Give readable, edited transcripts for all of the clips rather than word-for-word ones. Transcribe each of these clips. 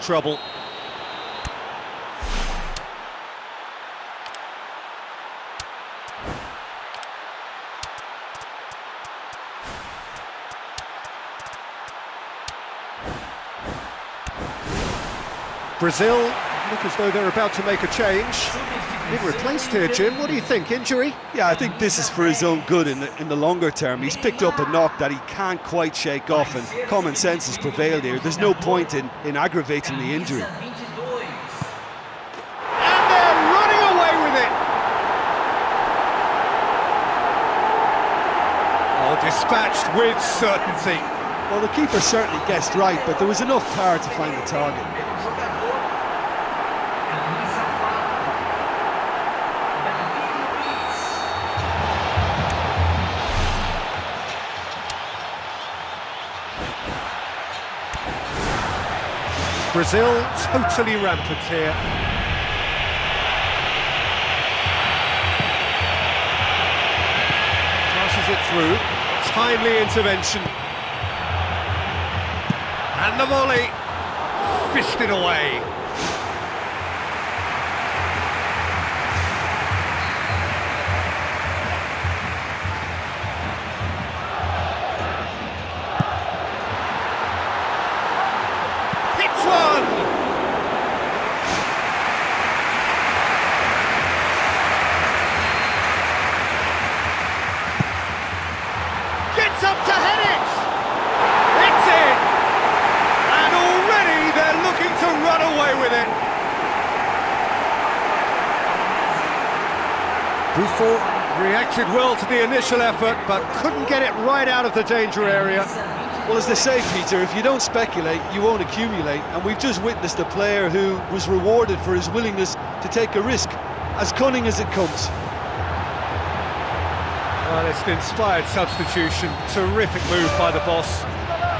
trouble. Brazil look as though they're about to make a change. Been replaced here, Jim. What do you think? Injury? Yeah, I think this is for his own good in the longer term. He's picked up a knock that he can't quite shake off, and common sense has prevailed here. There's no point in aggravating the injury. And they're running away with it! Oh, dispatched with certainty. Well, the keeper certainly guessed right, but there was enough power to find the target. Brazil totally rampant here. Passes it through. Timely intervention. And the volley. Fisted away. One. Gets up to head it. It's in. And already they're looking to run away with it. Buffon reacted well to the initial effort, but couldn't get it right out of the danger area. Well, as they say, Peter, if you don't speculate, you won't accumulate, and we've just witnessed a player who was rewarded for his willingness to take a risk, as cunning as it comes. Well, it's an inspired substitution, terrific move by the boss.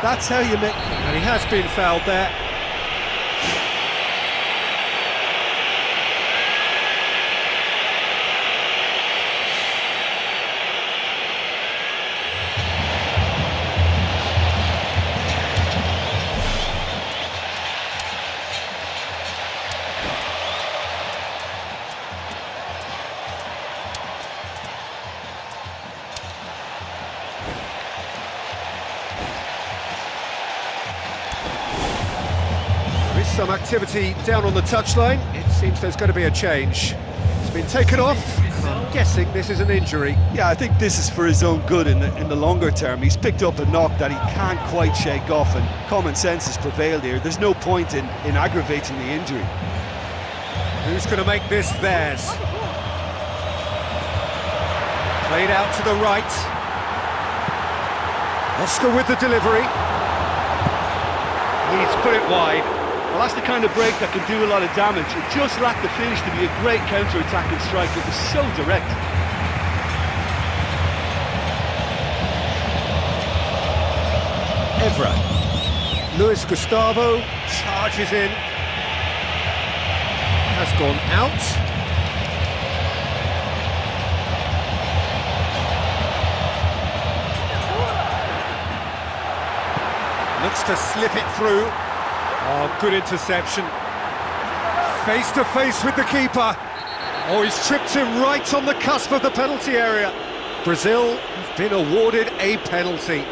That's how you make... And he has been fouled there. Some activity down on the touchline. It seems there's going to be a change. It's been taken off. I'm guessing this is an injury. Yeah, I think this is for his own good in the longer term. He's picked up a knock that he can't quite shake off, and common sense has prevailed here. There's no point in aggravating the injury. Who's going to make this theirs? Played out to the right. Oscar with the delivery. He's put it wide. Well, that's the kind of break that can do a lot of damage. It just lacked the finish to be a great counter-attacking strike. It was so direct. Evra. Luis Gustavo charges in. Has gone out. Looks to slip it through. Oh, good interception. Face to face with the keeper. Oh, he's tripped him right on the cusp of the penalty area. Brazil have been awarded a penalty.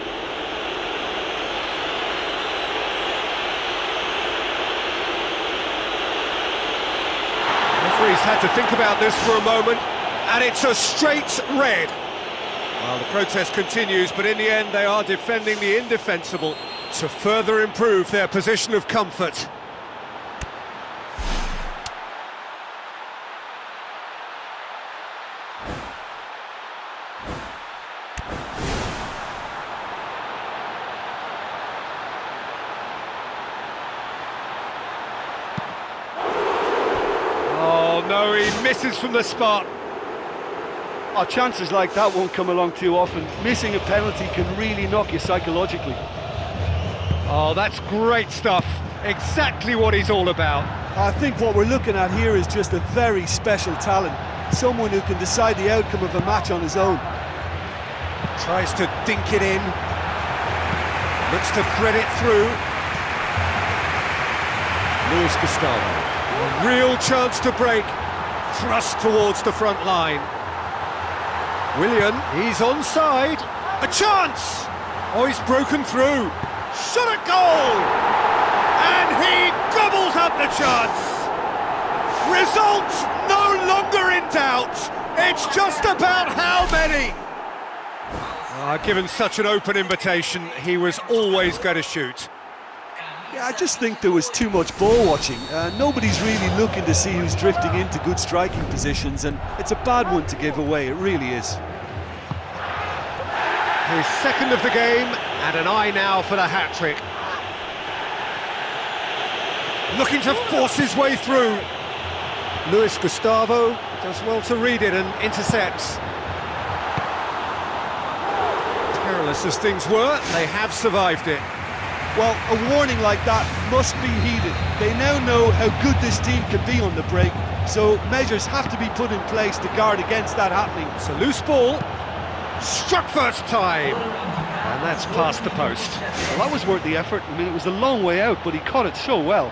Referee's had to think about this for a moment, and it's a straight red. Well, the protest continues, but in the end they are defending the indefensible to further improve their position of comfort. Oh no, he misses from the spot. Oh, chances like that won't come along too often. Missing a penalty can really knock you psychologically. Oh, that's great stuff. Exactly what he's all about. I think what we're looking at here is just a very special talent. Someone who can decide the outcome of a match on his own. Tries to dink it in. Looks to thread it through. Luis Gustavo. A real chance to break. Thrust towards the front line. Willian, he's onside. A chance! Oh, he's broken through. Shot at goal! And he gobbles up the chance. Results no longer in doubt. It's just about how many. Given such an open invitation, he was always going to shoot. Yeah, I just think there was too much ball watching. Nobody's really looking to see who's drifting into good striking positions, and it's a bad one to give away, it really is. His second of the game, and an eye now for the hat-trick. Looking to force his way through. Luis Gustavo does well to read it and intercepts. Perilous as things were, they have survived it. Well, a warning like that must be heeded. They now know how good this team can be on the break, so measures have to be put in place to guard against that happening. It's a loose ball, struck first time, and that's past the post. Well, that was worth the effort. I mean, it was a long way out, but he caught it so well.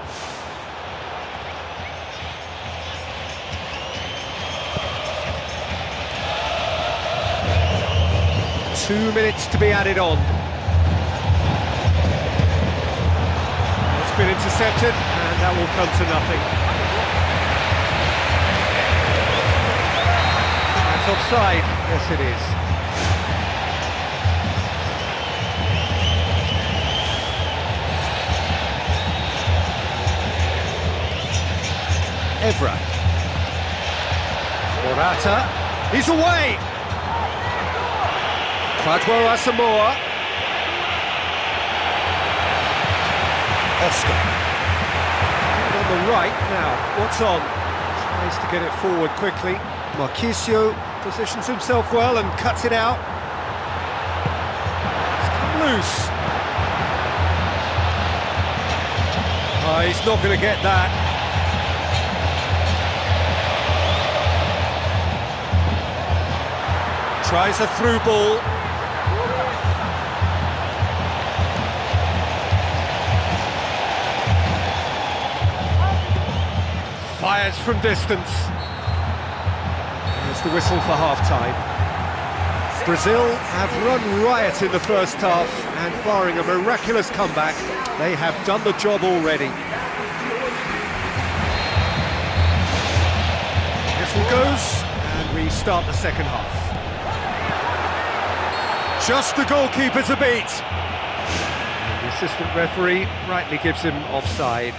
Two minutes to be added on. It's been intercepted, and that will come to nothing. That's offside. Yes, it is. Evra. Morata. He's away. Kwadwo Asamoah. Oscar. On the right now, what's on? Tries to get it forward quickly. Marquisio positions himself well and cuts it out. It's come loose. Oh, he's not going to get that. Tries a through ball. Fires from distance. There's the whistle for half-time. Brazil have run riot in the first half, and barring a miraculous comeback, they have done the job already. Whistle goes, and we start the second half. Just the goalkeeper to beat. And the assistant referee rightly gives him offside.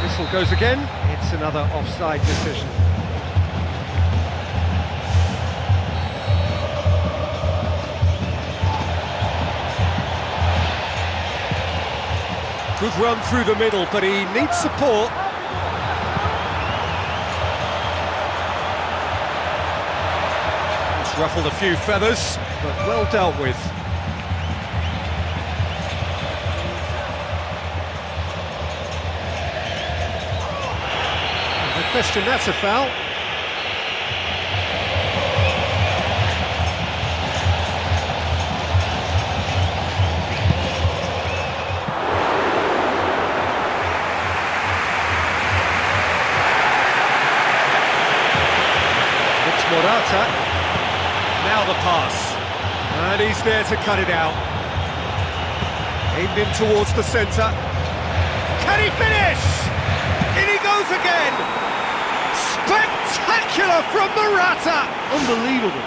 Whistle goes again. It's another offside decision. Good run through the middle, but he needs support. It's ruffled a few feathers, but well dealt with. No question, that's a foul. Morata, now the pass, and he's there to cut it out. Aimed in towards the centre. Can he finish? In he goes again! Spectacular from Morata! Unbelievable.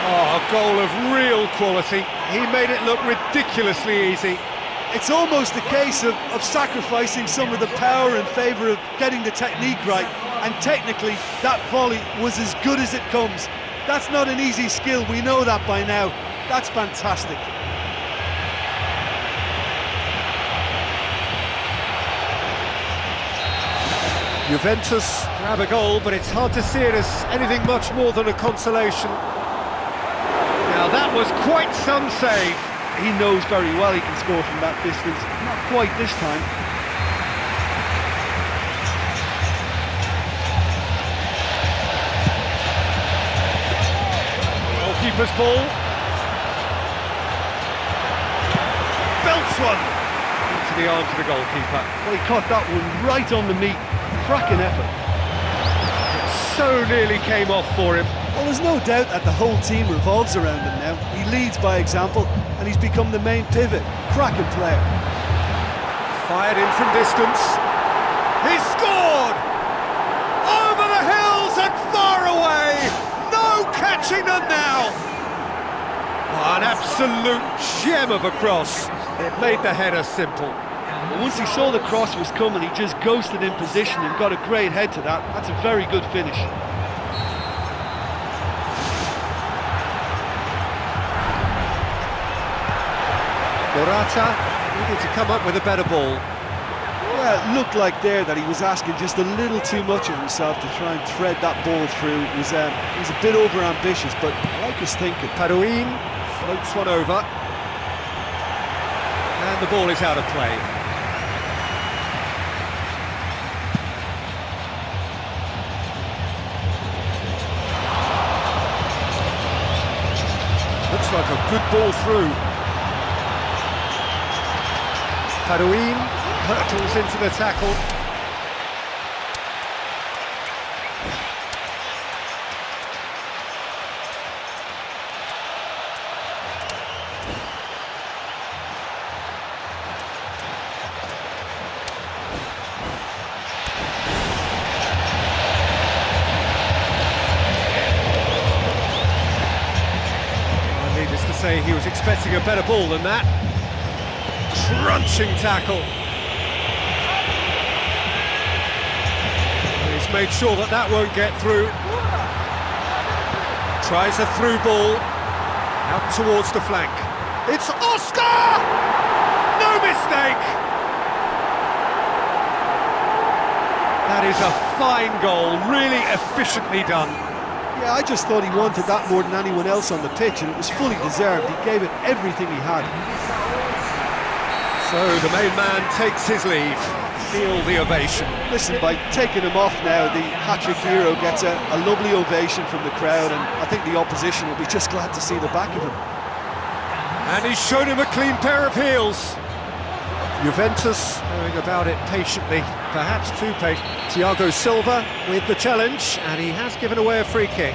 Oh, a goal of real quality. He made it look ridiculously easy. It's almost a case of sacrificing some of the power in favour of getting the technique right, and technically that volley was as good as it comes. That's not an easy skill, we know that by now. That's fantastic. Juventus grab a goal, but it's hard to see it as anything much more than a consolation. Now that was quite some save. He knows very well he can score from that distance. Not quite this time. goalkeeper's ball. Belts one into the arms of the goalkeeper. Well, he caught that one right on the meat. Cracking effort. It so nearly came off for him. Well, there's no doubt that the whole team revolves around him now. He leads by example, and he's become the main pivot. Cracking player. Fired in from distance. He scored! Over the hills and far away! No catching them now! Oh, an absolute gem of a cross. It made the header simple. And once he saw the cross was coming, he just ghosted in position and got a great head to that. That's a very good finish. Morata needed to come up with a better ball. Well, it looked like there that he was asking just a little too much of himself to try and thread that ball through. It was a bit over-ambitious, but I like his thinking. Paduin floats one over. And the ball is out of play. Looks like a good ball through. Paduin hurtles into the tackle. Needless to say, he was expecting a better ball than that. Crunching tackle. He's made sure that that won't get through. Tries a through ball. Out towards the flank. It's Oscar! No mistake! That is a fine goal, really efficiently done. Yeah, I just thought he wanted that more than anyone else on the pitch, and it was fully deserved. He gave it everything he had. So the main man takes his leave. Feel the ovation. Listen, by taking him off now, the hat-trick hero gets a lovely ovation from the crowd, and I think the opposition will be just glad to see the back of him. And he's shown him a clean pair of heels. Juventus going about it patiently, perhaps too patient. Thiago Silva with the challenge, and he has given away a free kick.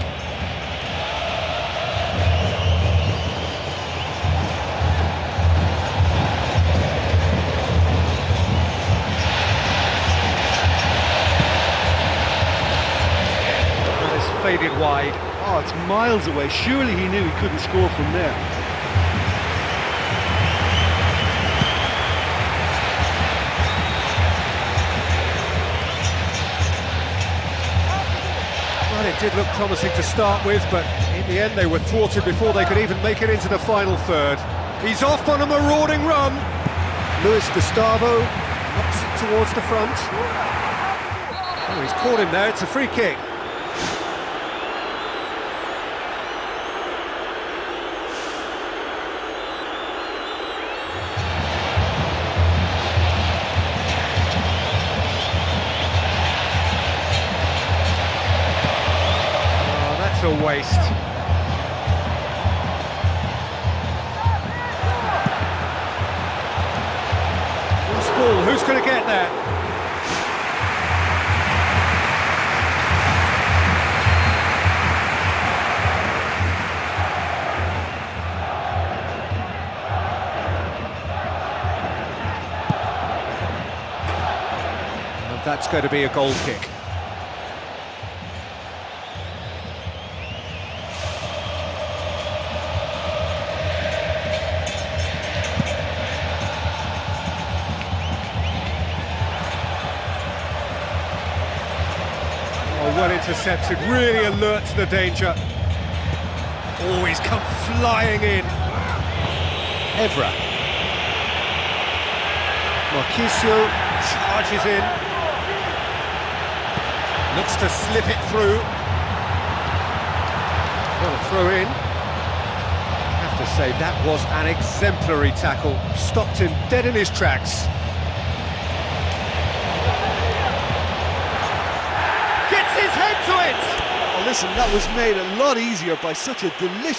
That is faded wide. Oh, it's miles away. Surely he knew he couldn't score from there. Well, it did look promising to start with, but in the end they were thwarted before they could even make it into the final third. He's off on a marauding run. Luis Gustavo knocks it towards the front. Oh, he's caught him there, it's a free kick. A waste. Loose ball, who's going to get there? And that's going to be a goal kick. Well intercepted, really alert to the danger. Oh, he's come flying in. Evra. Marquisio charges in. Looks to slip it through. Got a throw in. I have to say, that was an exemplary tackle. Stopped him dead in his tracks. His head to it! Oh, listen, that was made a lot easier by such a delicious